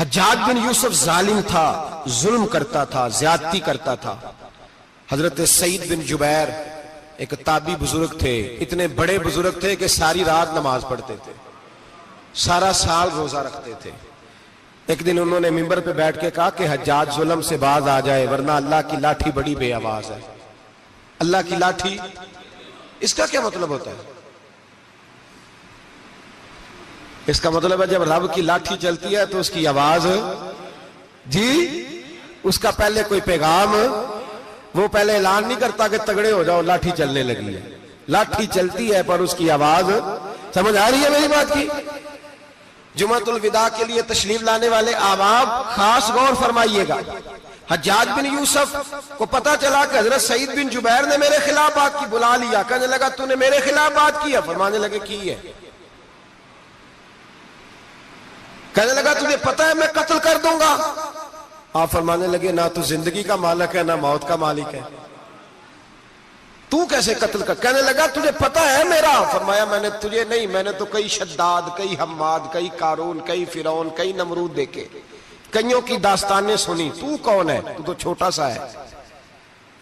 حجاج بن یوسف ظالم تھا، ظلم کرتا تھا، زیادتی کرتا تھا۔ حضرت سعید بن جبیر ایک تابعی بزرگ تھے، اتنے بڑے بزرگ تھے کہ ساری رات نماز پڑھتے تھے، سارا سال روزہ رکھتے تھے۔ ایک دن انہوں نے منبر پہ بیٹھ کے کہا کہ حجاج ظلم سے باز آ جائے ورنہ اللہ کی لاٹھی بڑی بے آواز ہے۔ اللہ کی لاٹھی، اس کا کیا مطلب ہوتا ہے؟ اس کا مطلب ہے جب رب کی لاٹھی چلتی ہے تو اس کی آواز، جی اس کا پہلے کوئی پیغام، وہ پہلے اعلان نہیں کرتا کہ تگڑے ہو جاؤ لاٹھی چلنے لگی ہے، لاٹھی چلتی ہے پر اس کی آواز، سمجھ آ رہی ہے میری بات کی؟ جمعۃ الوداع کے لیے تشریف لانے والے احباب خاص غور فرمائیے گا۔ حجاج بن یوسف کو پتا چلا کہ حضرت سعید بن جبیر نے میرے خلاف بات کی، بلا لیا، کہنے لگا تو نے میرے خلاف بات کی ہے؟ فرمانے لگے کی ہے۔ کہنے لگا تجھے پتا ہے میں قتل کر دوں گا؟ آپ فرمانے لگے نہ تو زندگی کا مالک ہے نہ موت کا مالک ہے، تو کیسے قتل کر؟ کہنے لگا تجھے پتا ہے میرا؟ فرمایا میں نے تجھے نہیں، میں نے تو کئی شداد، کئی حماد، کئی قارون، کئی فرعون، کئی نمرود دیکھے، کئیوں کی داستانیں سنی، تو کون ہے؟ تو چھوٹا سا ہے۔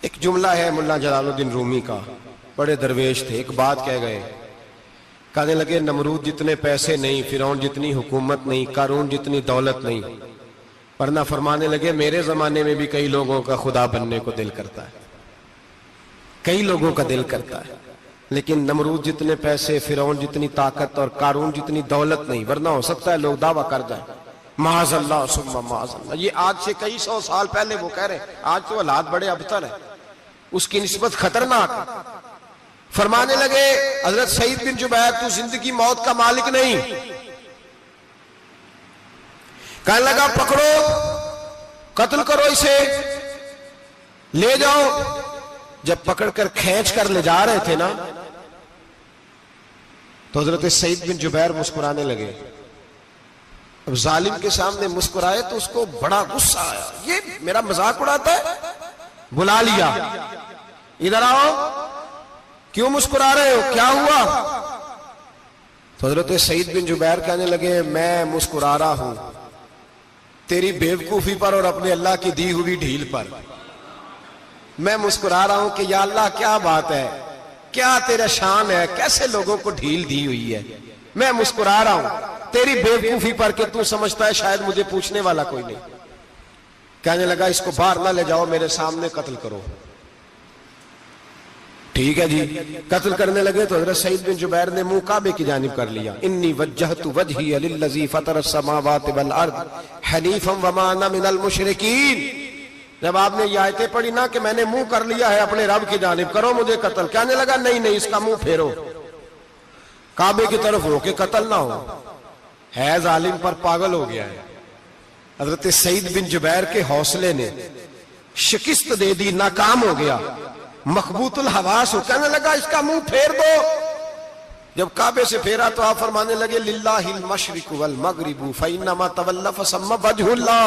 ایک جملہ ہے مولانا جلال الدین رومی کا، بڑے درویش تھے، ایک بات کہہ گئے، کہنے لگے نمرود جتنے پیسے نہیں، فرعون جتنی حکومت نہیں، قارون جتنی دولت نہیں، ورنہ فرمانے لگے میرے زمانے میں بھی کئی لوگوں کا خدا بننے کو دل کرتا ہے، کئی لوگوں کا دل کرتا ہے، لیکن نمرود جتنے پیسے، فرعون جتنی طاقت اور قارون جتنی دولت نہیں، ورنہ ہو سکتا ہے لوگ دعویٰ کر جائیں معاذ اللہ ثم معاذ اللہ۔ یہ آج سے کئی سو سال پہلے وہ کہہ رہے ہیں، آج تو حالات بڑے ابتر ہیں، اس کی نسبت خطرناک ہے۔ فرمانے لگے حضرت سعید بن جبیر تو زندگی موت کا مالک نہیں۔ کہنے لگا پکڑو، قتل کرو اسے، لے جاؤ۔ جب پکڑ کر کھینچ کر لے جا رہے تھے نا تو حضرت سعید بن جبیر مسکرانے لگے۔ اب ظالم کے سامنے مسکرائے تو اس کو بڑا غصہ آیا، یہ میرا مذاق اڑاتا ہے؟ بلا لیا، ادھر آؤ، کیوں مسکرا رہے ہو، کیا ہوا؟ تو حضرت سعید بن جبیر کہنے لگے میں مسکرا رہا ہوں تیری بیوقوفی پر اور اپنے اللہ کی دی ہوئی ڈھیل پر۔ میں مسکرا رہا ہوں کہ یا اللہ کیا بات ہے، کیا تیرا شان ہے، کیسے لوگوں کو ڈھیل دی ہوئی ہے۔ میں مسکرا رہا ہوں تیری بیوقوفی پر کہ تو سمجھتا ہے شاید مجھے پوچھنے والا کوئی نہیں۔ کہنے لگا اس کو باہر نہ لے جاؤ، میرے سامنے قتل کرو۔ ٹھیک ہے جی، قتل کرنے لگے تو حضرت سعید بن جبیر نے منہ کعبے کی جانب کر لیا، انی وجہت وجہی للذی فطر السماوات والارض حنیفا وما انا من المشرکین۔ جب آپ نے یہ آیتیں پڑھی نا کہ میں نے منہ کر لیا ہے اپنے رب کی جانب، کرو مجھے قتل، کہنے لگا نہیں نہیں، اس کا منہ پھیرو، کعبے کی طرف ہو کے قتل نہ ہو، ہے ظالم پر پاگل ہو گیا ہے۔ حضرت سعید بن جبیر کے حوصلے نے شکست دے دی، ناکام ہو گیا، مخبوط الحواس ہو، کہنے لگا اس کا منہ پھیر دو۔ جب کعبے سے پھیرا تو آپ فرمانے لگے للہ المشرق والمغرب فإنما تولى فثم وجه اللہ۔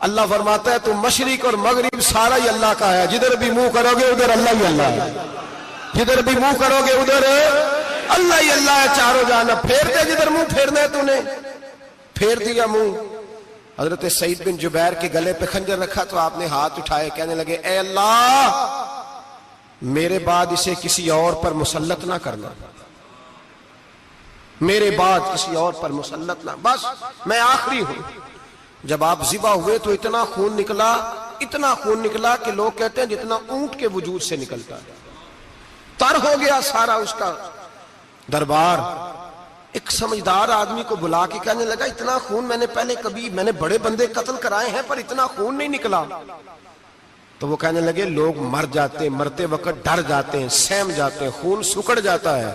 اللہ فرماتا ہے تو مشرق اور مغرب سارا ہی اللہ کا ہے، جدھر بھی منہ کرو گے ادھر اللہ ہی اللہ ہے، جدھر بھی منہ کرو گے ادھر اللہ ہی اللہ ہے، چاروں جانب۔ پھیر دے جدھر منہ پھیرنا ہے، تو نے پھیر دیا منہ۔ حضرت سعید بن جبیر کے گلے پہ خنجر رکھا تو آپ نے ہاتھ اٹھائے، کہنے لگے اے اللہ میرے بعد اسے کسی اور پر مسلط نہ کرنا، میرے بعد کسی اور پر مسلط نہ، بس میں آخری ہوں۔ جب آپ ذبح ہوئے تو اتنا خون نکلا کہ لوگ کہتے ہیں جتنا اونٹ کے وجود سے نکلتا ہے، تر ہو گیا سارا اس کا دربار۔ ایک سمجھدار آدمی کو بلا کے کہنے لگا اتنا خون میں نے بڑے بندے قتل کرائے ہیں پر اتنا خون نہیں نکلا۔ تو وہ کہنے لگے لوگ مر جاتے، مرتے وقت ڈر جاتے ہیں، سہم جاتے ہیں، خون سکڑ جاتا ہے،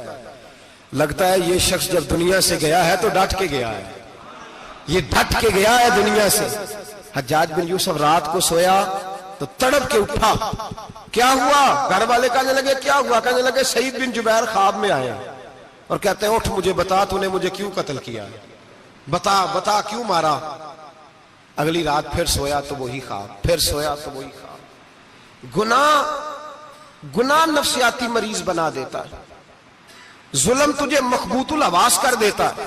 لگتا ہے یہ شخص جب دنیا سے گیا ہے تو ڈٹ کے گیا ہے، یہ ڈٹ کے گیا ہے دنیا سے۔ حجاج بن یوسف رات کو سویا تو تڑپ کے اٹھا، کیا ہوا؟ گھر والے کہنے لگے کیا ہوا؟ کہنے لگے سعید بن جبیر خواب میں آئے اور کہتے ہیں اٹھ مجھے بتا تو نے مجھے کیوں قتل کیا، بتا کیوں مارا؟ اگلی رات پھر سویا تو وہی خواب، پھر سویا تو وہی خواب۔ گناہ نفسیاتی مریض بنا دیتا ہے، ظلم تجھے مخبوط الحواس کر دیتا ہے۔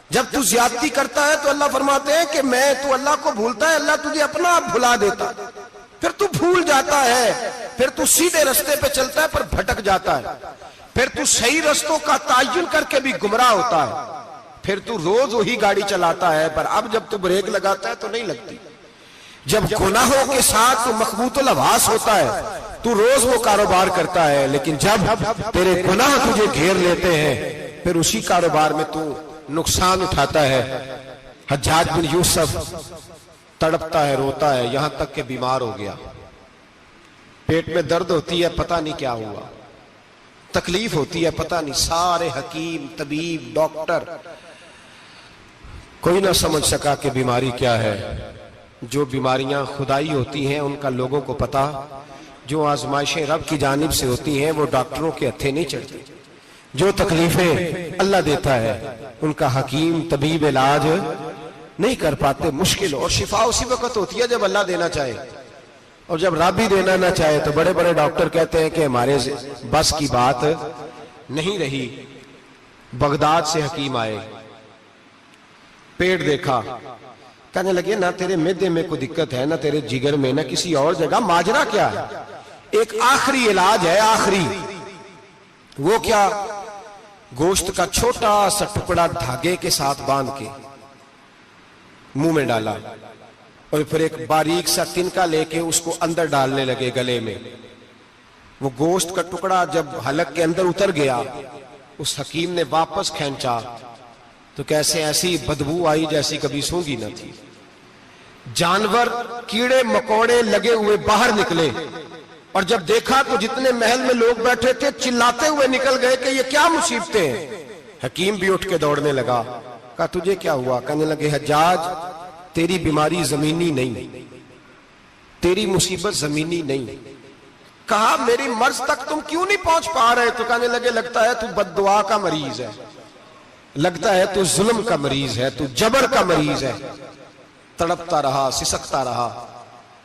جب تو زیادتی کرتا ہے تو اللہ فرماتے ہیں کہ میں تو اللہ کو بھولتا ہے، اللہ تجھے اپنا آپ بھلا دیتا، پھر تو بھول جاتا ہے، پھر تو سیدھے رستے پہ چلتا ہے پر بھٹک جاتا ہے، پھر تو صحیح رستوں کا تعین کر کے بھی گمراہ ہوتا ہے، پھر تو روز وہی گاڑی چلاتا ہے پر اب جب تو بریک لگاتا ہے تو نہیں لگتی، جب گناہوں کے ساتھ تو مخبوط الحواس ہوتا ہے تو روز وہ کاروبار کرتا ہے، لیکن جب تیرے گناہ تجھے گھیر لیتے ہیں پھر اسی کاروبار میں تو نقصان اٹھاتا ہے۔ حجاج بن یوسف تڑپتا ہے، روتا ہے، یہاں تک کہ بیمار ہو گیا، پیٹ میں درد ہوتی ہے، پتہ نہیں کیا ہوا، تکلیف ہوتی ہے، پتہ نہیں، سارے حکیم، طبیب، ڈاکٹر، کوئی نہ سمجھ سکا کہ بیماری کیا ہے۔ جو بیماریاں خدائی ہوتی ہیں ان کا لوگوں کو پتا، جو آزمائشیں رب کی جانب سے ہوتی ہیں وہ ڈاکٹروں کے ہتھے نہیں چڑھتی، جو تکلیفیں اللہ دیتا ہے ان کا حکیم طبیب علاج نہیں کر پاتے، مشکل، اور شفا اسی وقت ہوتی ہے جب اللہ دینا چاہے، اور جب رب ہی دینا نہ چاہے تو بڑے بڑے ڈاکٹر کہتے ہیں کہ ہمارے بس کی بات نہیں رہی۔ بغداد سے حکیم آئے، پیٹ دیکھا، کہنے لگے نہ تیرے معدے میں کوئی دقت ہے، نہ تیرے جگر میں، نہ کسی اور جگہ، ماجرا کیا ہے؟ ایک آخری علاج ہے، آخری، وہ کیا؟ گوشت کا چھوٹا سا ٹکڑا دھاگے کے ساتھ باندھ کے منہ میں ڈالا، اور پھر ایک باریک سا تنکا لے کے اس کو اندر ڈالنے لگے گلے میں۔ وہ گوشت کا ٹکڑا جب حلق کے اندر اتر گیا، اس حکیم نے واپس کھینچا تو کیسے ایسی بدبو آئی جیسی کبھی سونگی نہ تھی۔ جانور، کیڑے مکوڑے لگے ہوئے باہر نکلے، اور جب دیکھا تو جتنے محل میں لوگ بیٹھے تھے چلاتے ہوئے نکل گئے کہ یہ کیا مصیبتیں ہیں۔ حکیم بھی اٹھ کے دوڑنے لگا، کہا تجھے کیا ہوا؟ کہنے لگے حجاج تیری بیماری زمینی نہیں، تیری مصیبت زمینی نہیں۔ کہا میری مرض تک تم کیوں نہیں پہنچ پا رہے؟ تو کہنے لگے لگتا ہے تو بد دعا کا مریض ہے، لگتا ہے تو ظلم کا مریض ہے، تو جبر کا مریض ہے۔ تڑپتا رہا، سسکتا رہا۔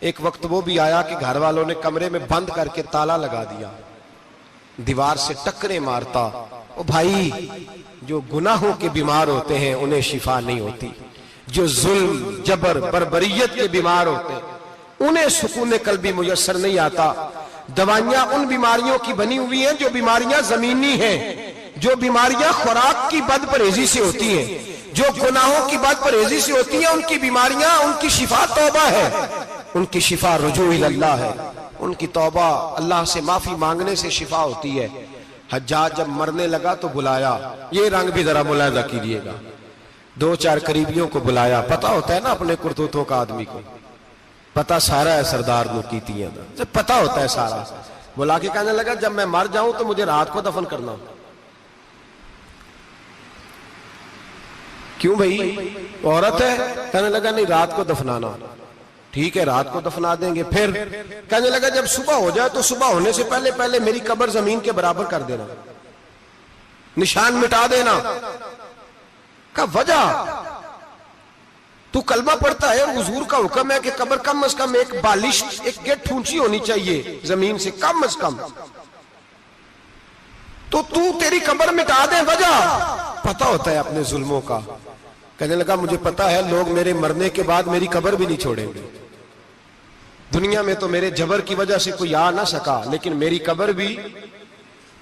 ایک وقت وہ بھی آیا کہ گھر والوں نے کمرے میں بند کر کے تالا لگا دیا، دیوار سے ٹکرے مارتا۔ او بھائی، جو گناہوں کے بیمار ہوتے ہیں انہیں شفا نہیں ہوتی، جو ظلم، جبر، بربریت کے بیمار ہوتے ہیں انہیں سکون قلبی میسر نہیں آتا۔ دوائیاں ان بیماریوں کی بنی ہوئی ہیں جو بیماریاں زمینی ہیں، جو بیماریاں خوراک کی بد پرہیزی سے ہوتی ہیں، جو گناہوں کی بد پرہیزی سے ہوتی ہیں، ان کی بیماریاں، ان کی شفا توبہ ہے، ان کی شفا رجوع اللہ ہے، ان کی توبہ، اللہ سے معافی مانگنے سے شفا ہوتی ہے۔ حجاج جب مرنے لگا تو بلایا، یہ رنگ بھی ذرا ملاحظہ کیجئے گا، دو چار قریبیوں کو بلایا، پتہ ہوتا ہے نا اپنے کرتوتوں کا آدمی کو، پتہ سارا ہے سردار نکیتیاں دا، پتہ ہوتا ہے سارا۔ بلا کے کہنے لگا جب میں مر جاؤں تو مجھے رات کو دفن کرنا۔ کیوں بھائی، عورت ہے؟ کہنے لگا نہیں، رات کو دفنانا۔ ٹھیک ہے، رات کو دفنا دیں گے۔ پھر کہنے لگا جب صبح ہو جائے تو صبح ہونے سے پہلے پہلے میری قبر زمین کے برابر کر دینا، نشان مٹا دینا۔ کا وجہ تو کلمہ پڑھتا ہے اور حضور کا حکم ہے کہ قبر کم از کم ایک بالش، ایک گیٹ اونچی ہونی چاہیے زمین سے، کم از کم، تو تیری قبر مٹا دے۔ وجہ پتہ ہوتا ہے اپنے ظلموں کا۔ کہنے لگا مجھے پتا ہے لوگ میرے مرنے کے بعد میری قبر بھی نہیں چھوڑیں گے، دنیا میں تو میرے جبر کی وجہ سے کوئی آ نہ سکا، لیکن میری قبر بھی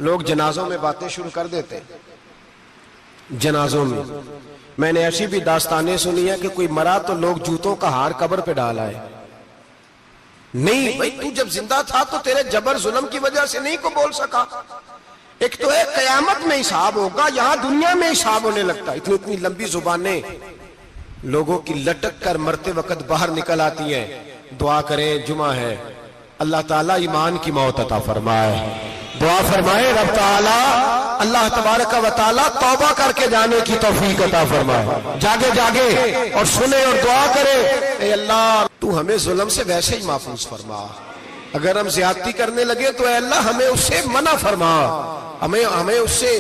لوگ جنازوں میں باتیں شروع کر دیتے۔ جنازوں میں نے ایسی بھی داستانیں سنی ہیں کہ کوئی مرا تو لوگ جوتوں کا ہار قبر پہ ڈال آئے۔ نہیں بھائی، تو جب زندہ تھا تو تیرے جبر ظلم کی وجہ سے نہیں کو بول سکا۔ ایک تو ہے قیامت میں حساب ہوگا، یہاں دنیا میں حساب ہونے لگتا ہے۔ اتنی لمبی زبانیں لوگوں کی لٹک کر مرتے وقت باہر نکل آتی ہیں۔ دعا کریں، جمعہ ہے، اللہ تعالیٰ ایمان کی موت عطا فرمائے۔ دعا فرمائے رب تعالیٰ، اللہ تبارک و تعالیٰ توبہ کر کے جانے کی توفیق عطا فرمائے۔ جاگے جاگے اور سنے اور دعا کرے، اے اللہ تو ہمیں ظلم سے ویسے ہی محفوظ فرما، اگر ہم زیادتی کرنے لگے تو اے اللہ ہمیں اس سے منع فرما، ہمیں اس سے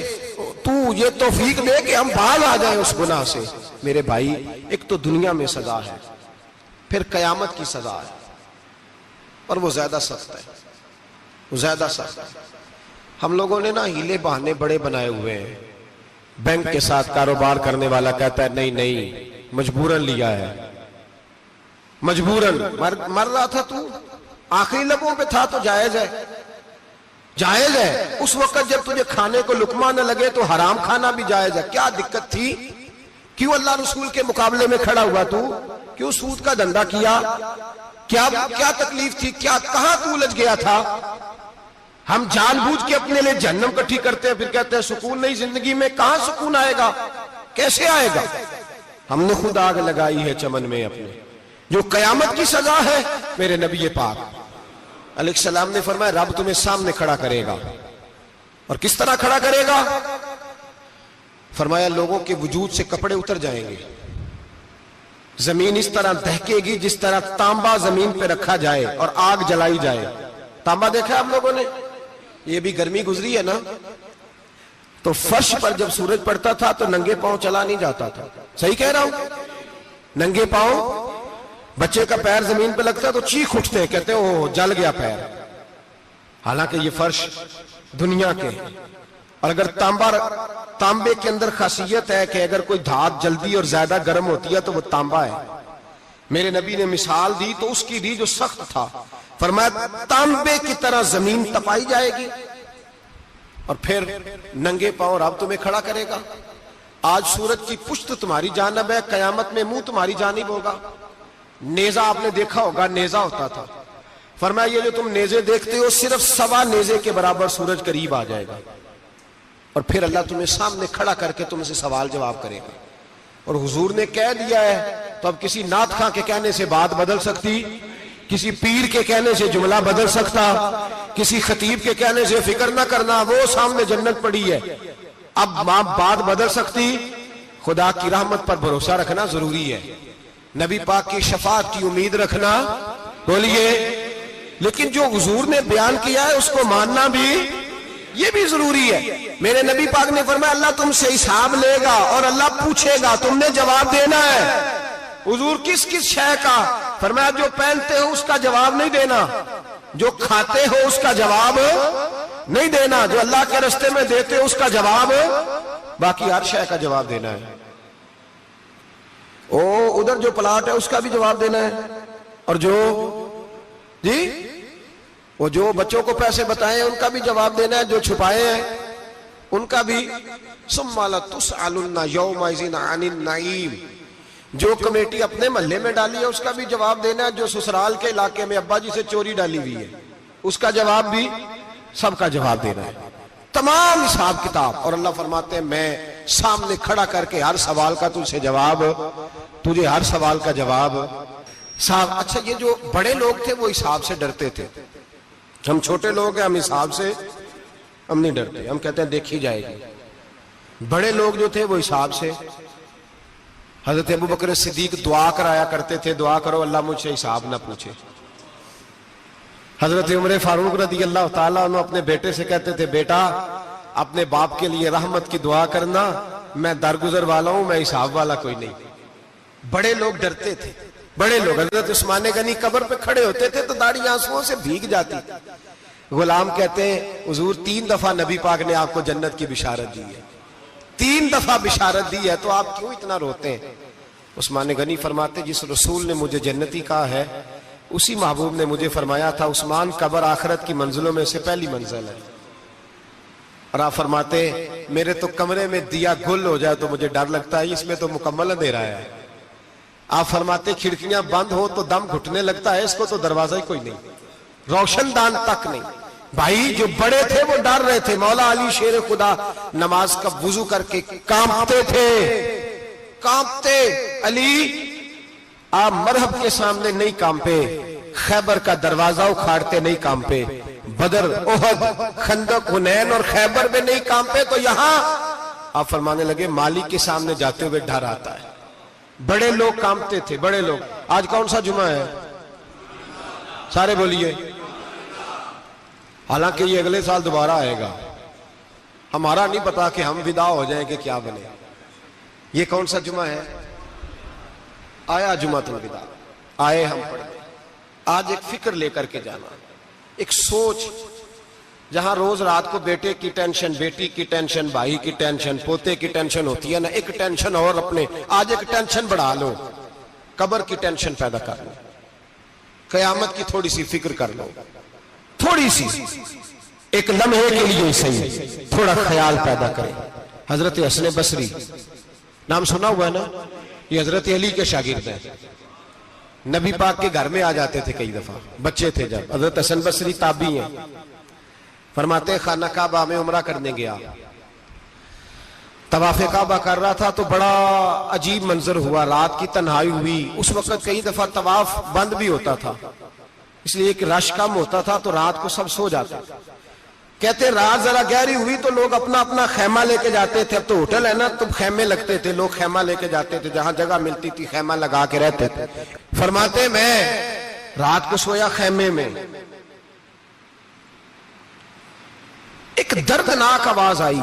تو یہ توفیق دے کہ ہم باز آ جائیں اس گناہ سے۔ میرے بھائی، ایک تو دنیا میں سزا ہے، پھر قیامت کی سزا ہے، اور وہ زیادہ سخت ہے، وہ زیادہ سخت ہے۔ ہم لوگوں نے نا ہیلے بہانے بڑے بنائے ہوئے ہیں، بینک کے ساتھ کاروبار کرنے والا کہتا ہے نہیں نہیں مجبوراً لیا ہے، مجبوراً مر رہا تھا تو آخری لبوں پہ تھا تو جائز ہے، جائز ہے۔ اس وقت جب تجھے کھانے کو لقمہ نہ لگے تو حرام کھانا بھی جائز ہے، کیا دقت تھی؟ کیوں اللہ رسول کے مقابلے میں کھڑا ہوا تو؟ کیوں سود کا دھندا کیا؟ کیا تکلیف تھی؟ کہاں تو الجھ گیا تھا؟ ہم جان بوجھ کے اپنے لیے جہنم کٹھی کرتے ہیں، پھر کہتے ہیں سکون نہیں زندگی میں۔ کہاں سکون آئے گا؟ کیسے آئے گا؟ ہم نے خود آگ لگائی ہے چمن میں اپنے، جو قیامت کی سزا ہے۔ میرے نبی پاک علیہ السلام نے فرمایا رب تمہیں سامنے کھڑا کرے گا، اور کس طرح کھڑا کرے گا؟ فرمایا لوگوں کے وجود سے کپڑے اتر جائیں گے، زمین اس طرح دہکے گی جس طرح تانبا زمین پہ رکھا جائے اور آگ جلائی جائے۔ تانبا دیکھا آپ لوگوں نے؟ یہ بھی گرمی گزری ہے نا، تو فرش پر جب سورج پڑتا تھا تو ننگے پاؤں چلا نہیں جاتا تھا، صحیح کہہ رہا ہوں؟ ننگے پاؤں، بچے کا پیر زمین پہ لگتا تو چیخ اٹھتے ہیں، کہتے ہیں اوہ جل گیا پیر، حالانکہ یہ فرش دنیا کے۔ اور اگر تانبے کے اندر خاصیت ہے کہ اگر کوئی دھات جلدی اور زیادہ گرم ہوتی ہے تو وہ تانبا ہے۔ میرے نبی نے مثال دی تو اس کی دی جو سخت تھا، فرمایا تانبے کی طرح زمین تپائی جائے گی اور پھر ننگے پاؤں رب تمہیں کھڑا کرے گا۔ آج سورج کی پشت تمہاری جانب ہے، قیامت میں منہ تمہاری جانب ہوگا۔ نیزہ آپ نے دیکھا ہوگا، نیزہ ہوتا تھا، فرمایا یہ جو تم نیزے دیکھتے ہو صرف 1.25 نیزے کے برابر سورج قریب آ جائے گا، اور پھر اللہ تمہیں سامنے کھڑا کر کے تم سے سوال جواب کرے گا۔ اور حضور نے کہہ دیا ہے تو اب کسی نعت خواں کے کہنے سے بات بدل سکتی، کسی پیر کے کہنے سے جملہ بدل سکتا، کسی خطیب کے کہنے سے فکر نہ کرنا وہ سامنے جنت پڑی ہے، اب بات بدل سکتی؟ خدا کی رحمت پر بھروسہ رکھنا ضروری ہے، نبی پاک کی شفاعت کی امید رکھنا، بولیے، لیکن جو حضور نے بیان کیا ہے اس کو ماننا بھی یہ بھی ضروری ہے۔ میرے نبی پاک نے فرمایا اللہ تم سے حساب لے گا اور اللہ پوچھے گا، تم نے جواب دینا ہے۔ حضور کس کس شے کا؟ فرمایا جو پہنتے ہو اس کا جواب نہیں دینا، جو کھاتے ہو اس کا جواب نہیں دینا، جو اللہ کے رستے میں دیتے ہو اس کا جواب، باقی ہر شے کا جواب دینا ہے۔ ادھر جو پلاٹ ہے اس کا بھی جواب دینا ہے، اور وہ جو بچوں کو پیسے بتائے ان کا بھی جواب دینا ہے، جو چھپائے ہیں ان کا بھی۔ ثم لتسألن یومئذ عن النعیم، جو کمیٹی اپنے محلے میں ڈالی ہے اس کا بھی جواب دینا ہے، جو سسرال کے علاقے میں ابا جی سے چوری ڈالی ہوئی ہے اس کا جواب بھی، سب کا جواب دینا ہے، تمام حساب کتاب۔ اور اللہ فرماتے ہیں میں سامنے کھڑا کر کے ہر سوال کا تجھ سے جواب، تجھے ہر سوال کا جواب صاحب۔ اچھا یہ جو بڑے لوگ تھے وہ حساب سے ڈرتے تھے، ہم چھوٹے لوگ ہیں ہم حساب سے ہم نہیں ڈرتے، ہم کہتے ہیں دیکھی جائے گی۔ بڑے لوگ جو تھے وہ حساب سے، حضرت ابو بکر صدیق دعا کرایا کرتے تھے، دعا کرو اللہ مجھ سے حساب نہ پوچھے۔ حضرت عمر فاروق رضی اللہ تعالیٰ عنہ اپنے بیٹے سے کہتے تھے بیٹا اپنے باپ کے لیے رحمت کی دعا کرنا، میں درگزر والا ہوں، میں حساب والا کوئی نہیں۔ بڑے لوگ ڈرتے تھے، بڑے لوگ۔ حضرت عثمان غنی قبر پہ کھڑے ہوتے تھے تو داڑھی آنسوؤں سے بھیگ جاتی، غلام کہتے ہیں حضور 3 دفعہ نبی پاک نے آپ کو جنت کی بشارت دی ہے، 3 دفعہ بشارت دی ہے، تو آپ کیوں اتنا روتے ہیں؟ عثمان غنی فرماتے جس رسول نے مجھے جنتی کہا ہے اسی محبوب نے مجھے فرمایا تھا عثمان قبر آخرت کی منزلوں میں سے پہلی منزل ہے۔ اور آپ فرماتے میرے تو کمرے میں دیا گل ہو جائے تو مجھے ڈر لگتا ہے، اس میں تو مکمل اندھیرا ہے۔ آپ فرماتے کھڑکیاں بند ہو تو دم گھٹنے لگتا ہے، اس کو تو دروازہ ہی کوئی نہیں، روشن دان تک نہیں۔ بھائی جو بڑے تھے وہ ڈر رہے تھے۔ مولا علی شیر خدا نماز کا وضو کر کے کانپتے تھے، کانپتے۔ علی آپ مرحب کے سامنے نہیں کانپے، خیبر کا دروازہ اکھاڑتے نہیں کانپے، بدر احد خندق حنین اور خیبر میں نہیں کانپے، تو یہاں آپ فرمانے لگے مالک کے سامنے جاتے ہوئے ڈر آتا ہے۔ بڑے لوگ کانپتے تھے، بڑے لوگ۔ آج کون سا جمعہ ہے؟ سارے بولیے۔ حالانکہ یہ اگلے سال دوبارہ آئے گا، ہمارا نہیں پتا کہ ہم فدا ہو جائیں کہ کیا بنے۔ یہ کون سا جمعہ ہے؟ آیا جمعہ الوداع، آئے ہم پڑھیں۔ آج ایک فکر لے کر کے جانا، ایک سوچ جہاں روز رات کو بیٹے کی ٹینشن، بیٹی کی ٹینشن، بھائی کی ٹینشن، پوتے کی ٹینشن ہوتی ہے نا، ایک ٹینشن اور اپنے آج ایک ٹینشن بڑھا لو، قبر کی ٹینشن پیدا کر لو، قیامت کی تھوڑی سی فکر کر لو، تھوڑی سی ایک لمحے کے لیے صحیح تھوڑا خیال پیدا کرے۔ حضرت حسن بصری نام سنا ہوا ہے نا، یہ حضرت علی کے شاگرد ہیں، نبی پاک کے گھر میں آ جاتے تھے کئی دفعہ، بچے تھے جب۔ حضرت حسن بصری تابعی ہیں، فرماتے خانہ کعبہ میں عمرہ کرنے گیا، طواف کعبہ کر رہا تھا تو بڑا عجیب منظر ہوا، رات کی تنہائی ہوئی، اس وقت کئی دفعہ طواف بند بھی ہوتا تھا، اس لیے کہ رش کم ہوتا تھا تو رات کو سب سو جاتے۔ کہتے رات ذرا گہری ہوئی تو لوگ اپنا اپنا خیمہ لے کے جاتے تھے، اب تو ہوٹل ہے نا تو خیمے لگتے تھے، لوگ خیمہ لے کے جاتے تھے، جہاں جگہ ملتی تھی خیمہ لگا کے رہتے تھے۔ فرماتے میں رات کو سویا خیمے میں، ایک دردناک آواز آئی،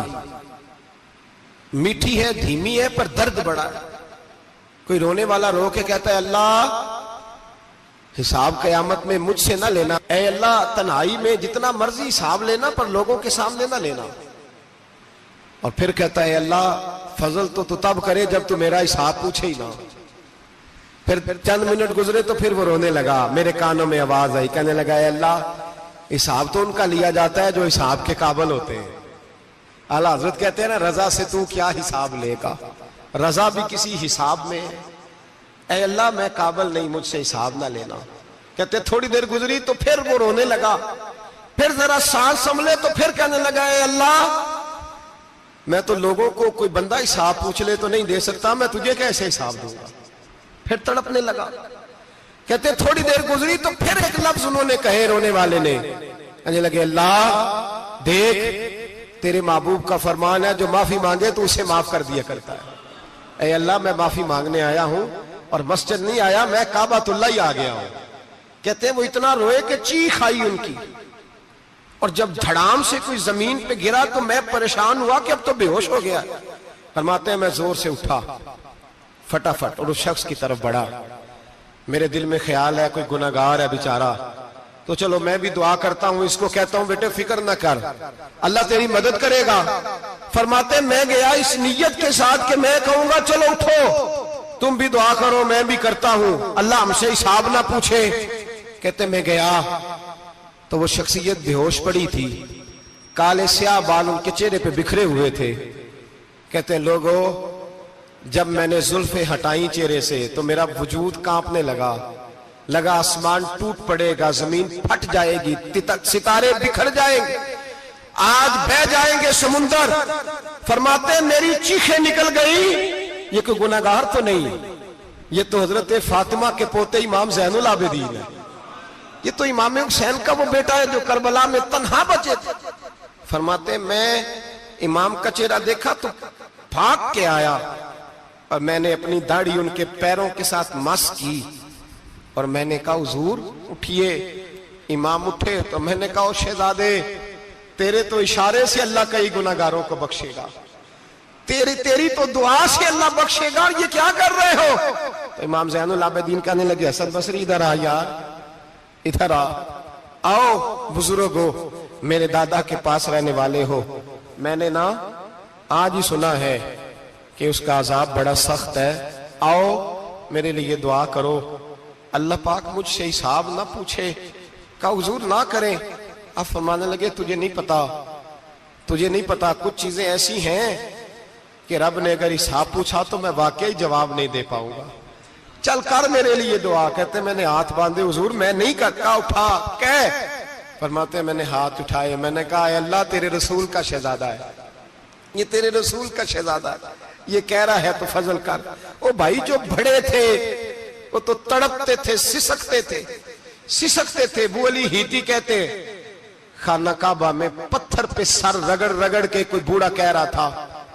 میٹھی ہے دھیمی ہے پر درد بڑا ہے، کوئی رونے والا رو کے کہتا ہے اللہ حساب قیامت میں مجھ سے نہ لینا، اے اللہ تنہائی میں جتنا مرضی حساب لینا پر لوگوں کے سامنے نہ لینا۔ اور پھر کہتا ہے اللہ فضل تو تب کرے جب تو میرا حساب پوچھے ہی نہ۔ پھر چند منٹ گزرے تو پھر وہ رونے لگا، میرے کانوں میں آواز آئی، کہنے لگا اے اللہ حساب تو ان کا لیا جاتا ہے جو حساب کے قابل ہوتے ہیں۔ اعلیٰ حضرت کہتے ہیں نا رضا سے تو کیا حساب لے گا، رضا بھی کسی حساب میں ہے، اے اللہ میں قابل نہیں، مجھ سے حساب نہ لینا۔ کہتے تھوڑی دیر گزری تو پھر وہ رونے لگا، پھر ذرا سانس سنبھلے تو پھر کہنے لگا اے اللہ میں تو لوگوں کو کوئی بندہ حساب پوچھ لے تو نہیں دے سکتا، میں تجھے کیسے حساب دوں گا، پھر تڑپنے لگا۔ کہتے تھوڑی دیر گزری تو پھر ایک لفظ انہوں نے کہے رونے والے نے، کہنے لگے اللہ دیکھ تیرے محبوب کا فرمان ہے جو معافی مانگے تو اسے معاف کر دیا کرتا ہے، اے اللہ میں معافی مانگنے آیا ہوں اور مسجد نہیں آیا، میں کعبۃ اللہ ہی آ گیا ہوں۔ کہتے ہیں وہ اتنا روئے کہ چیخ آئی ان کی، اور جب دھڑام سے کوئی زمین پہ گرا تو میں پریشان ہوا کہ اب تو بے ہوش ہو گیا۔ فرماتے ہیں میں زور سے اٹھا فٹافٹ اور اس شخص کی طرف بڑھا، میرے دل میں خیال ہے کوئی گناہگار ہے بیچارہ، تو چلو میں بھی دعا کرتا ہوں، اس کو کہتا ہوں بیٹے فکر نہ کر اللہ تیری مدد کرے گا۔ فرماتے میں گیا اس نیت کے ساتھ کہ میں کہوں گا چلو اٹھو تم بھی دعا کرو میں بھی کرتا ہوں، اللہ ہم سے حساب نہ پوچھے۔ کہتے میں گیا تو وہ شخصیت بے ہوش پڑی تھی، کالے سیاہ بال ان کے چہرے پہ بکھرے ہوئے تھے۔ کہتے ہیں لوگوں جب میں نے زلفیں ہٹائیں چہرے سے تو میرا وجود کانپنے لگا آسمان ٹوٹ پڑے گا، زمین پھٹ جائے گی، ستارے بکھر جائیں گے، آج بہہ جائیں گے سمندر۔ فرماتے ہیں میری چیخیں نکل گئی، یہ کوئی گناہگار تو نہیں، یہ تو حضرت فاطمہ کے پوتے امام زین العابدین ہے، یہ تو امام حسین کا وہ بیٹا ہے جو کربلا میں تنہا بچے تھے۔ فرماتے ہیں میں امام کا چہرہ دیکھا تو بھاگ کے آیا اور میں نے اپنی داڑھی ان کے پیروں کے ساتھ مس کی اور میں نے کہا حضور اٹھئے۔ امام اٹھے تو میں نے کہا شہزادے تیرے تو اشارے سے اللہ کئی گناہگاروں کو بخشے گا، تیری تو دعا سے اللہ بخشے گا، یہ کیا کر رہے ہو؟ تو امام زین العابدین کہنے لگے حسن بصری ادھر آ یار، ادھر آؤ بزرگو، میرے دادا کے پاس رہنے والے ہو، میں نے نا آج ہی سنا ہے کہ اس کا عذاب بڑا سخت ہے، آؤ میرے لیے دعا کرو، اللہ پاک مجھ سے حساب نہ پوچھے۔ کہا حضور نہ کریں۔ آپ فرمانے لگے تجھے نہیں پتا کچھ چیزیں ایسی ہیں کہ رب نے اگر حساب پوچھا تو میں واقعی جواب نہیں دے پاؤں گا، چل کر میرے لیے دعا۔ کہتے میں نے ہاتھ باندھے حضور میں نہیں کرتا، اٹھا کہہ۔ فرماتے میں نے ہاتھ اٹھائے، میں نے کہا اے اللہ تیرے رسول کا شہزادہ ہے، یہ تیرے رسول کا شہزادہ ہے، یہ کہہ رہا ہے تو فضل کر۔ وہ بھائی جو بڑے تھے وہ تو تڑپتے تھے، سسکتے تھے۔ ابو علی ہیتی کہتے خانہ کعبہ میں پتھر پہ سر رگڑ رگڑ کے کوئی بوڑھا کہہ رہا تھا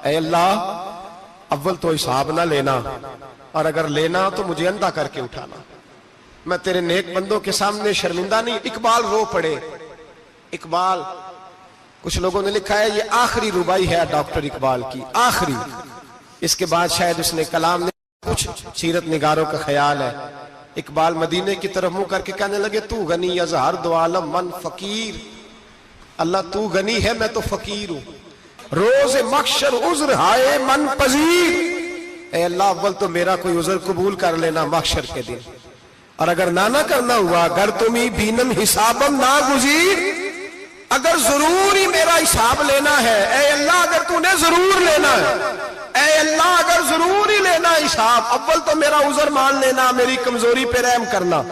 اے اللہ اول تو حساب نہ لینا، اور اگر لینا تو مجھے اندھا کر کے اٹھانا، میں تیرے نیک بندوں کے سامنے شرمندہ نہیں۔ اقبال رو پڑے، اقبال کچھ لوگوں نے لکھا ہے یہ آخری ربائی ہے ڈاکٹر اقبال کی، آخری، اس کے بعد شاید اس نے کلام نے کچھ سیرت نگاروں کا خیال ہے۔ اقبال مدینے کی طرف منہ کر کے کہنے لگے تو غنی از ہر دو عالم من فقیر، اللہ تو غنی ہے میں تو فقیر ہوں، روز محشر عذر ہائے من پذیر، اے اللہ اول تو میرا کوئی عذر قبول کر لینا محشر کے دن، اور اگر نہ کرنا ہوا اگر تمہیں بینم حسابم نہ گزیر، اگر ضرور ہی میرا حساب لینا ہے، اے اللہ اگر تو نے ضرور لینا ہے، اے اللہ اگر ضرور ہی لینا حساب، اول تو میرا عذر مان لینا، میری کمزوری پہ رحم کرنا،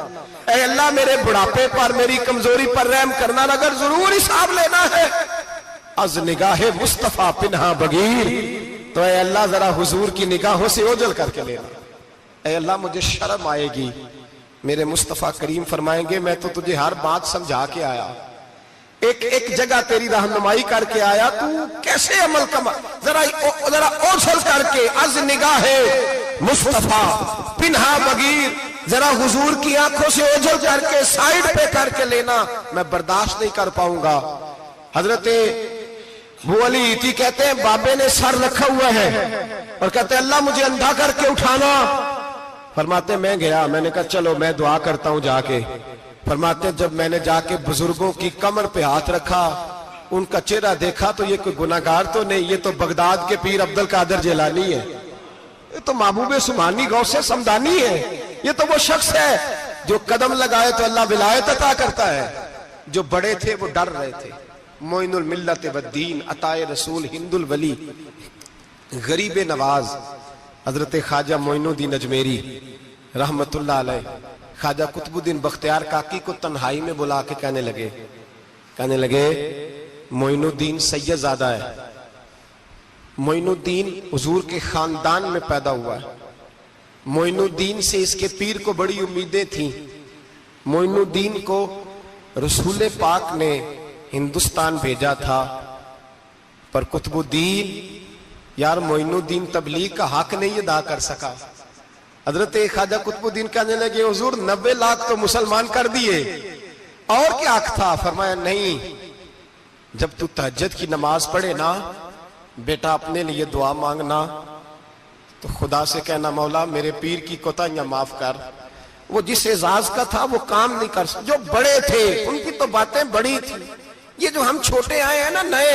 اے اللہ میرے بڑھاپے پر میری کمزوری پر رحم کرنا، اگر ضرور حساب لینا ہے از نگاہ مصطفیٰ پنہا بغیر، تو اے اللہ ذرا حضور کی نگاہوں سے اوجھل کر کے لینا، اے اللہ مجھے شرم آئے گی، میرے مصطفیٰ کریم فرمائیں گے میں تو تجھے ہر بات سمجھا کے آیا، ایک جگہ تیری رہنمائی کر کے آیا، تو کیسے عمل کما، ذرا اوجھل کر کے از نگاہ مصطفیٰ پنہا بغیر، ذرا حضور کی آنکھوں سے اوجھل کر کے سائیڈ پہ کر کے لینا، میں برداشت نہیں کر پاؤں گا۔ حضرت ابو علی ایتی کہتے ہیں بابے نے سر رکھا ہوا ہے اور کہتے ہیں اللہ مجھے اندھا کر کے اٹھانا، فرماتے میں گیا، میں نے کہا چلو میں دعا کرتا ہوں جا کے، فرماتے جب میں نے جا کے بزرگوں کی کمر پہ ہاتھ رکھا، ان کا چہرہ دیکھا تو یہ کوئی گناہگار تو نہیں، یہ تو بغداد کے پیر عبد القادر جیلانی ہے، یہ تو محبوب سبحانی غوث سمدانی ہے، یہ تو وہ شخص ہے جو قدم لگائے تو اللہ ولایت عطا کرتا ہے۔ جو بڑے تھے وہ ڈر رہے تھے، معین الملت والدین، عطائے رسول، ہند الولی، غریب نواز حضرت خواجہ معین الدین اجمیری رحمت اللہ علیہ، خواجہ قطب الدین بختیار کاکی کو تنہائی میں بلا کے کہنے لگے معین الدین سید زادہ ہے، معین الدین حضور کے خاندان میں پیدا ہوا ہے، معین الدین سے اس کے پیر کو بڑی امیدیں تھیں، معین الدین کو رسول پاک نے ہندوستان بھیجا تھا، پر قطب الدین یار معین الدین تبلیغ کا حق نہیں ادا کر سکا۔ حضرت خواجہ قطب الدین کہنے لگے حضور 90 لاکھ تو مسلمان کر دیے، اور کیا حق تھا؟ فرمایا نہیں، جب تو تہجد کی نماز پڑھے نا بیٹا اپنے لیے دعا مانگنا تو خدا سے کہنا مولا میرے پیر کی کوتاہیاں معاف کر، وہ جس اعزاز کا تھا وہ کام نہیں کر سکتا، جو بڑے تھے ان کی تو باتیں بڑی تھی، یہ جو ہم چھوٹے آئے ہیں نا نئے،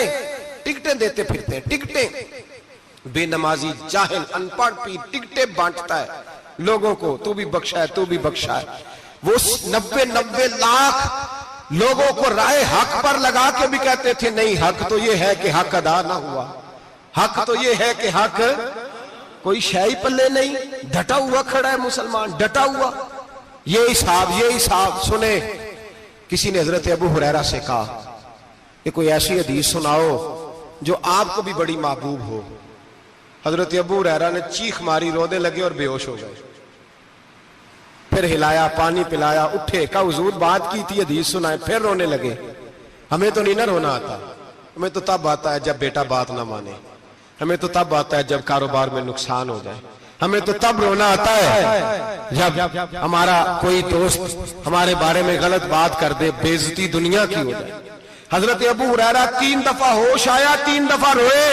ٹکٹیں دیتے پھرتے ہیں، ٹکٹیں، بے نمازی جاہل ان پڑھ پیر ٹکٹیں بانٹتا ہے لوگوں کو، تو بھی بخشا ہے تو بھی بخشا ہے، وہ 90 لاکھ لوگوں کو رائے حق پر لگا کے بھی کہتے تھے نہیں حق تو یہ ہے کہ حق ادا نہ ہوا، حق تو یہ ہے کہ حق، کوئی شاہی پلے نہیں، ڈٹا ہوا کھڑا ہے مسلمان، ڈٹا ہوا، یہ حساب سنے۔ کسی نے حضرت ابو ہریرہ سے کہا کہ کوئی ایسی حدیث سناؤ جو آپ کو بھی بڑی محبوب ہو، حضرت ابو ہریرہ نے چیخ ماری، رونے لگے اور بے ہوش ہو گئے، پھر ہلایا پانی پلایا، اٹھے، کہا حضور بات کی تھی حدیث سنائے، پھر رونے لگے۔ ہمیں تو نہیں نہ رونا آتا، ہمیں تو تب آتا ہے جب بیٹا بات نہ مانے، ہمیں تو تب آتا ہے جب کاروبار میں نقصان ہو جائے، ہمیں تو تب رونا آتا ہے جب ہمارا کوئی دوست ہمارے بارے میں غلط بات کر دے، بے عزتی دنیا کی ہو جائے۔ حضرت ابو ہریرہ 3 دفعہ ہوش آیا، 3 دفعہ روئے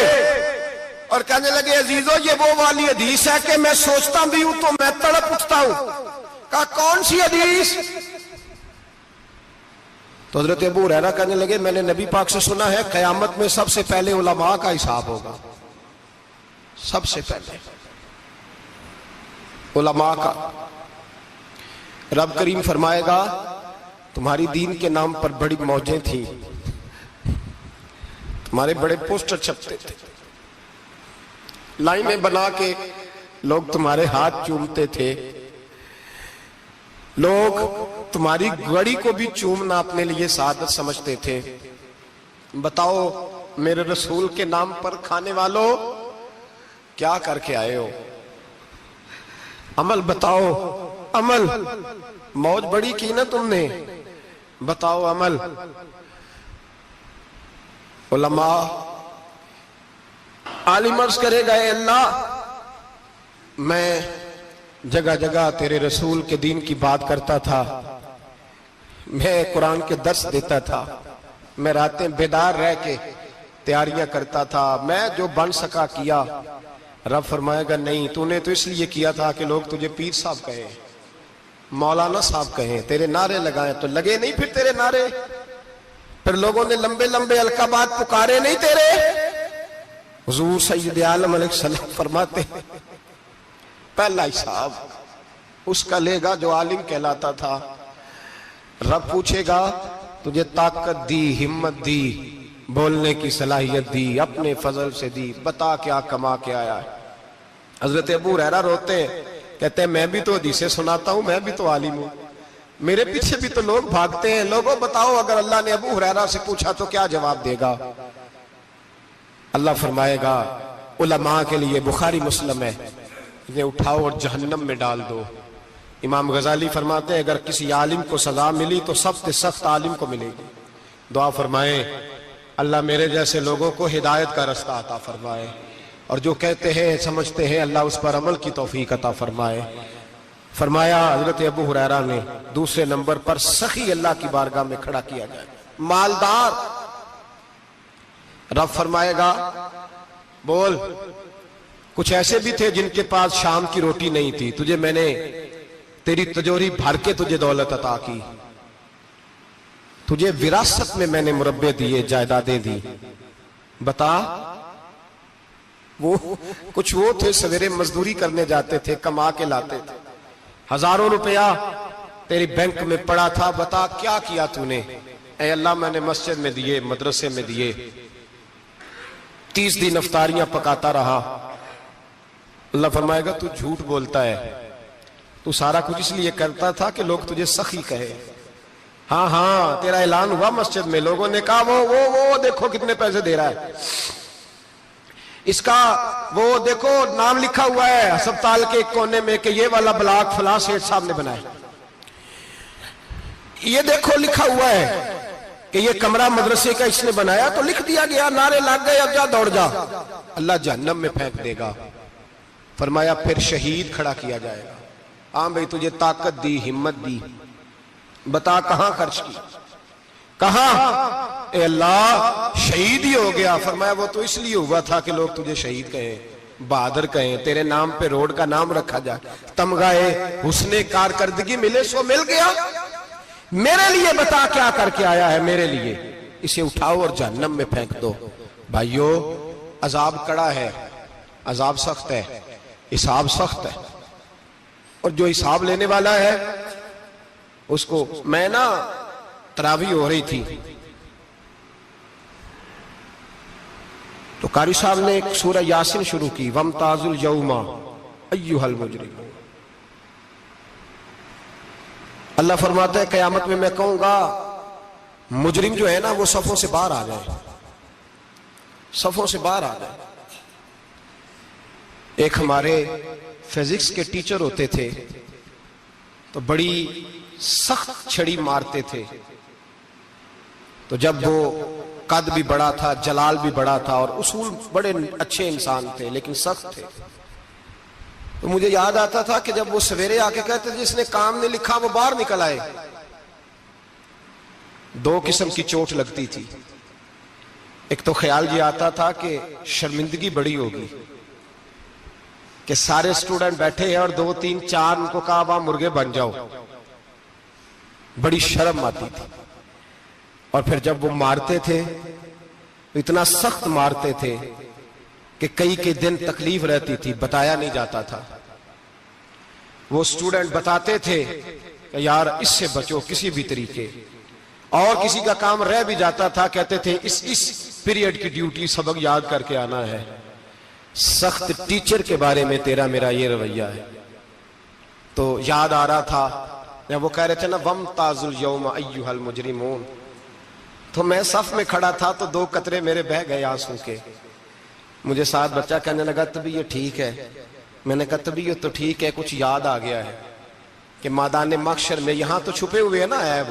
اور کہنے لگے عزیزو یہ وہ والی حدیث ہے کہ میں سوچتا بھی ہوں تو میں تڑپ اٹھتا ہوں۔ کہا کون سی حدیث؟ تو حضرت ابو ہریرہ کہنے لگے میں نے نبی پاک سے سنا ہے قیامت میں سب سے پہلے علماء کا حساب ہوگا، سب سے پہلے علماء کا۔ رب کریم فرمائے گا تمہاری دین کے نام پر بڑی موجیں تھیں، تمہارے بڑے پوسٹر چھپتے تھے، لائنیں بنا کے لوگ تمہارے ہاتھ چومتے تھے، لوگ تمہاری گڑی کو بھی چومنا اپنے لیے سعادت سمجھتے تھے۔ بتاؤ میرے رسول کے نام پر کھانے والوں کیا کر کے آئے ہو؟ عمل بتاؤ، عمل، موج بڑی کی نا تم نے، بتاؤ عمل۔ علماء عالم عرض کرے گا اے اللہ میں جگہ جگہ تیرے رسول کے دین کی بات کرتا تھا، میں قرآن کے درس دیتا تھا، میں راتیں بیدار رہ کے تیاریاں کرتا تھا، میں جو بن سکا کیا۔ رب فرمائے گا نہیں، تو نے تو اس لیے کیا تھا کہ لوگ تجھے پیر صاحب کہیں، مولانا صاحب کہیں، تیرے نعرے لگائیں، تو لگے نہیں پھر تیرے نعرے، پھر لوگوں نے لمبے لمبے القابات پکارے نہیں تیرے. حضور سید عالم علیہ السلام فرماتے ہیں پہلا حساب اس کا لے گا جو عالم کہلاتا تھا. رب پوچھے گا تجھے طاقت دی، ہمت دی، بولنے کی صلاحیت دی، اپنے فضل سے دی، بتا کیا کما کے آیا ہے. حضرت ابو ہریرہ روتے ہیں، کہتے ہیں میں بھی تو حدیثیں سناتا ہوں، میں بھی تو عالم ہوں، میرے پیچھے بھی تو لوگ بھاگتے ہیں. لوگوں بتاؤ اگر اللہ نے ابو ہریرہ سے پوچھا تو کیا جواب دے گا؟ اللہ فرمائے گا علماء کے لیے بخاری مسلم ہے، انہیں اٹھاؤ اور جہنم میں ڈال دو. امام غزالی فرماتے ہیں اگر کسی عالم کو سزا ملی تو سخت سخت عالم کو ملے گی. دعا فرمائیں اللہ میرے جیسے لوگوں کو ہدایت کا رستہ عطا فرمائے، اور جو کہتے ہیں سمجھتے ہیں اللہ اس پر عمل کی توفیق عطا فرمائے. فرمایا حضرت ابو ہریرہ نے دوسرے نمبر پر سخی اللہ کی بارگاہ میں کھڑا کیا جائے، مالدار. رب فرمائے گا بول کچھ ایسے بھی تھے جن کے پاس شام کی روٹی نہیں تھی، تجھے میں نے تیری تجوری بھر کے تجھے دولت عطا کی، تجھے وراثت میں میں نے مربے دیے، جائیدادیں دی. بتا وہ کچھ وہ تھے سویرے مزدوری کرنے جاتے تھے، کما کے لاتے تھے، ہزاروں روپیہ تیری بینک میں پڑا تھا، بتا کیا کیا تو نے؟ اے اللہ میں نے مسجد میں دیے، مدرسے میں دیے، 30 دن افطاریاں پکاتا رہا. اللہ فرمائے گا تو جھوٹ بولتا ہے، تو سارا کچھ اس لیے کرتا تھا کہ لوگ تجھے سخی کہے. ہاں ہاں تیرا اعلان ہوا مسجد میں، لوگوں نے کہا وہ دیکھو کتنے پیسے دے رہا ہے، اس کا وہ دیکھو نام لکھا ہوا ہے ہسپتال کے ایک کونے میں کہ یہ والا بلاک فلاں سیٹھ صاحب نے بنایا، یہ دیکھو لکھا ہوا ہے کہ یہ کمرہ مدرسے کا اس نے بنایا، تو لکھ دیا گیا، نعرے لگ گئے، اب جا دوڑ جا. اللہ جہنم میں پھینک دے گا. فرمایا پھر شہید کھڑا کیا جائے گا. ہاں بھئی تجھے طاقت دی، ہمت دی، بتا کہاں خرچ کی، کہاں؟ اے اللہ شہید ہی ہو گیا. فرمایا وہ تو اس لیے ہوا تھا کہ لوگ تجھے شہید کہیں، بہادر کہیں، تیرے نام پہ روڈ کا نام رکھا جائے، تمغہ حسن کارکردگی ملے سو مل گیا. میرے لیے بتا کیا کر کے آیا ہے، میرے لیے. اسے اٹھاؤ اور جہنم میں پھینک دو. بھائیو عذاب کڑا ہے، عذاب سخت ہے، حساب سخت ہے، اور جو حساب لینے والا ہے اس کو. میں نا تراویح ہو رہی تھی تو قاری صاحب نے ایک سورہ یاسین شروع کی، وَامْتَازُوا الْيَوْمَ أَيُّهَا الْمُجْرِمُونَ. اللہ فرماتا ہے قیامت میں کہوں گا مجرم جو ہے نا وہ صفوں سے باہر آ جائے، صفوں سے باہر آ جائے. ایک ہمارے فزکس کے ٹیچر ہوتے تھے تو بڑی سخت چھڑی مارتے تھے، تو جب وہ قد بھی بڑا تھا، جلال بھی بڑا تھا، اور اصول بڑے اچھے انسان تھے لیکن سخت تھے، تو مجھے یاد آتا تھا کہ جب وہ سویرے آ کے کہتے جس نے کام نہیں لکھا وہ باہر نکل آئے. 2 قسم کی چوٹ لگتی تھی. ایک تو خیال یہ آتا تھا کہ شرمندگی بڑی ہوگی کہ سارے سٹوڈنٹ بیٹھے ہیں اور 2 3 4 ان کو کہا وہاں مرغے بن جاؤ، بڑی شرم آتی تھی. اور پھر جب وہ مارتے تھے اتنا سخت مارتے تھے کہ کئی دن تکلیف رہتی تھی، بتایا نہیں جاتا تھا. وہ سٹوڈنٹ بتاتے تھے کہ یار اس سے بچو کسی بھی طریقے، اور کسی کا کام رہ بھی جاتا تھا کہتے تھے اس پیریڈ کی ڈیوٹی سبق یاد کر کے آنا ہے. سخت ٹیچر کے بارے میں تیرا میرا یہ رویہ ہے. تو یاد آ رہا تھا جب وہ کہہ رہے تھے نا وَامْتَازُوا الْيَوْمَ أَيُّهَا الْمُجْرِمُونَ، تو میں صف میں کھڑا تھا تو 2 قطرے میرے بہہ گئے آنسوں کے. مجھے ساتھ بچہ کہنے لگا طبیعت ٹھیک ہے؟ میں نے کہا طبیعت تو ٹھیک ہے، کچھ یاد آ گیا ہے کہ میدان محشر میں یہاں تو چھپے ہوئے ہیں نا عیب،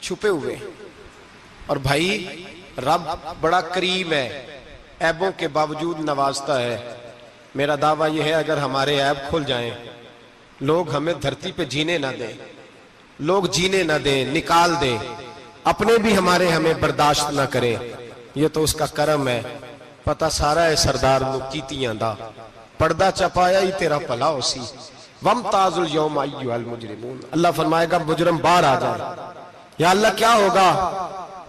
چھپے ہوئے. اور بھائی رب بڑا کریم ہے، عیبوں کے باوجود نوازتا ہے. میرا دعویٰ یہ ہے اگر ہمارے عیب کھل جائیں، لوگ ہمیں دھرتی پہ جینے نہ دیں، لوگ جینے نہ دیں، نکال دیں، اپنے بھی ہمیں برداشت نہ کریں، یہ تو اس کا کرم ہے. پتہ سارا ہے سردار نو کیتیاں دا، پردہ چپایا ہی تیرا پلا ہو سی. وَامْتَازُوا الْيَوْمَ أَيُّهَا الْمُجْرِمُونَ. اللہ فرمائے گا مجرم باہر آ جائے. یا اللہ کیا ہوگا؟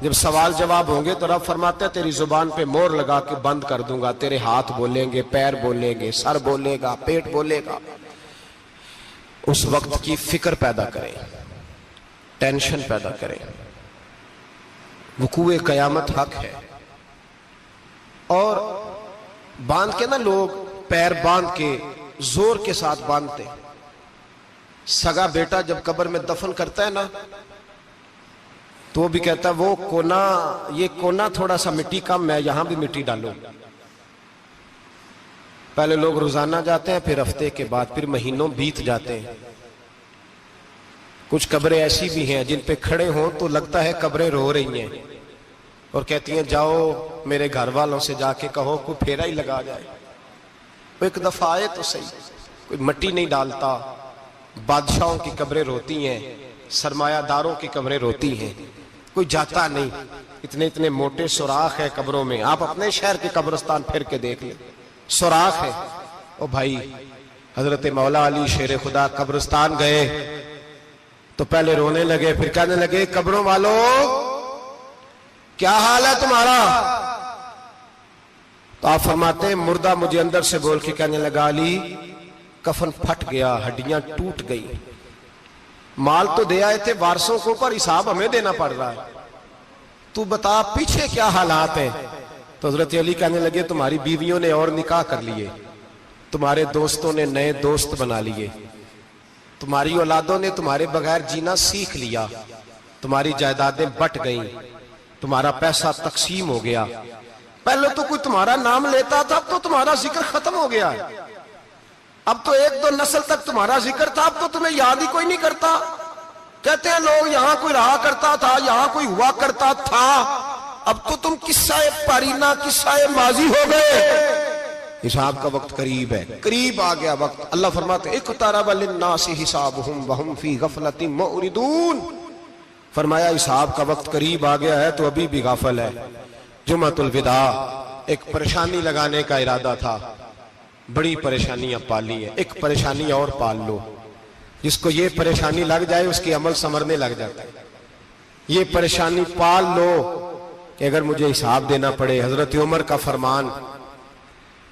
جب سوال جواب ہوں گے تو رب فرماتا ہے تیری زبان پہ مور لگا کے بند کر دوں گا، تیرے ہاتھ بولیں گے، پیر بولیں گے، سر بولے گا، پیٹ بولے گا۔ اس وقت کی فکر پیدا کریں، ٹینشن پیدا کریں۔ وقوع قیامت حق ہے، اور باندھ کے نا لوگ پیر باندھ کے زور کے ساتھ باندھتے۔ سگا بیٹا جب قبر میں دفن کرتا ہے نا تو وہ بھی کہتا ہے وہ کونا، یہ کونا تھوڑا سا مٹی کم ہے، یہاں بھی مٹی ڈالو۔ پہلے لوگ روزانہ جاتے ہیں، پھر ہفتے کے بعد، پھر مہینوں بیت جاتے ہیں۔ کچھ قبریں ایسی بھی ہیں جن پہ کھڑے ہوں تو لگتا ہے قبریں رو رہی ہیں، اور کہتی ہیں جاؤ میرے گھر والوں سے جا کے کہو کوئی پھیرا ہی لگا جائے، وہ ایک دفعہ آئے تو صحیح۔ کوئی مٹی نہیں ڈالتا۔ بادشاہوں کی قبریں روتی ہیں، سرمایہ داروں کی قبریں روتی ہیں، کوئی جاتا نہیں۔ اتنے اتنے موٹے سوراخ ہے قبروں میں، آپ اپنے شہر کے قبرستان پھر کے دیکھ لیں، سوراخ ہے۔ او بھائی، حضرت مولا علی شیر خدا قبرستان گئے تو پہلے رونے لگے، پھر کہنے لگے قبروں والوں کیا حال ہے تمہارا؟ تو آپ فرماتے ہیں مردہ مجھے اندر سے بول کے کہنے لگا علی کفن پھٹ گیا، ہڈیاں ٹوٹ گئی، مال تو دے آئے تھے وارثوں کو، پر حساب ہمیں دینا پڑ رہا ہے، تو بتا پیچھے کیا حالات ہیں؟ تو حضرت علی کہنے لگے تمہاری بیویوں نے اور نکاح کر لیے، تمہارے دوستوں نے نئے دوست بنا لیے، تمہاری اولادوں نے تمہارے بغیر جینا سیکھ لیا، تمہاری جائیدادیں بٹ گئیں، تمہارا پیسہ تقسیم ہو گیا۔ پہلے تو کوئی تمہارا نام لیتا تھا، اب تو تمہارا ذکر ختم ہو گیا ہے، اب تو ایک دو نسل تک تمہارا ذکر تھا، اب تو تمہیں یاد ہی کوئی نہیں کرتا۔ کہتے ہیں لوگ یہاں کوئی رہا کرتا تھا، یہاں کوئی ہوا کرتا تھا، اب تو تم قصہ پارینہ، قصہ ماضی ہو گئے۔ حساب کا وقت قریب ہے، قریب آ گیا وقت۔ اللہ فرماتے ہیں اقترب للناس حسابهم وهم فی غفلۃ معرضون، فرمایا حساب کا وقت قریب آ گیا ہے تو ابھی بھی غافل ہے۔ جمعۃ الوداع ایک پریشانی لگانے کا ارادہ تھا، بڑی پریشانیاں پالی ہیں، ایک پریشانی اور پال لو، جس کو یہ پریشانی لگ جائے اس کی عمل سمرنے لگ جاتا ہے۔ یہ پریشانی پال لو کہ اگر مجھے حساب دینا پڑے۔ حضرت عمر کا فرمان،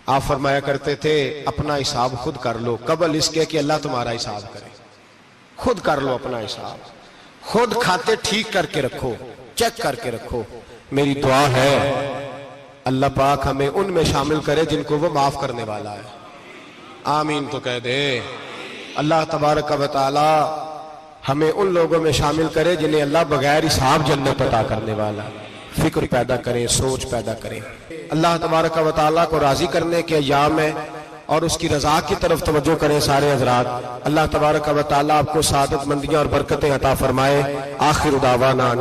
آپ فرمایا کرتے تھے اپنا حساب خود کر لو قبل اس کے کہ اللہ تمہارا حساب کرے۔ خود کر لو اپنا حساب، خود کھاتے ٹھیک کر کے رکھو، چیک کر کے رکھو۔ میری دعا ہے اللہ پاک ہمیں ان میں شامل کرے جن کو وہ معاف کرنے والا ہے، آمین تو کہہ دے۔ اللہ تبارک و تعالی ہمیں ان لوگوں میں شامل کرے جنہیں اللہ بغیر حساب جنت عطا کرنے والا ہے۔ فکر پیدا کریں، سوچ پیدا کریں۔ اللہ تبارک و تعالیٰ کو راضی کرنے کے ایام ہے اور اس کی رضا کی طرف توجہ کریں سارے حضرات۔ اللہ تبارک و تعالیٰ آپ کو سعادت مندیاں اور برکتیں عطا فرمائے۔ آخر دعوانا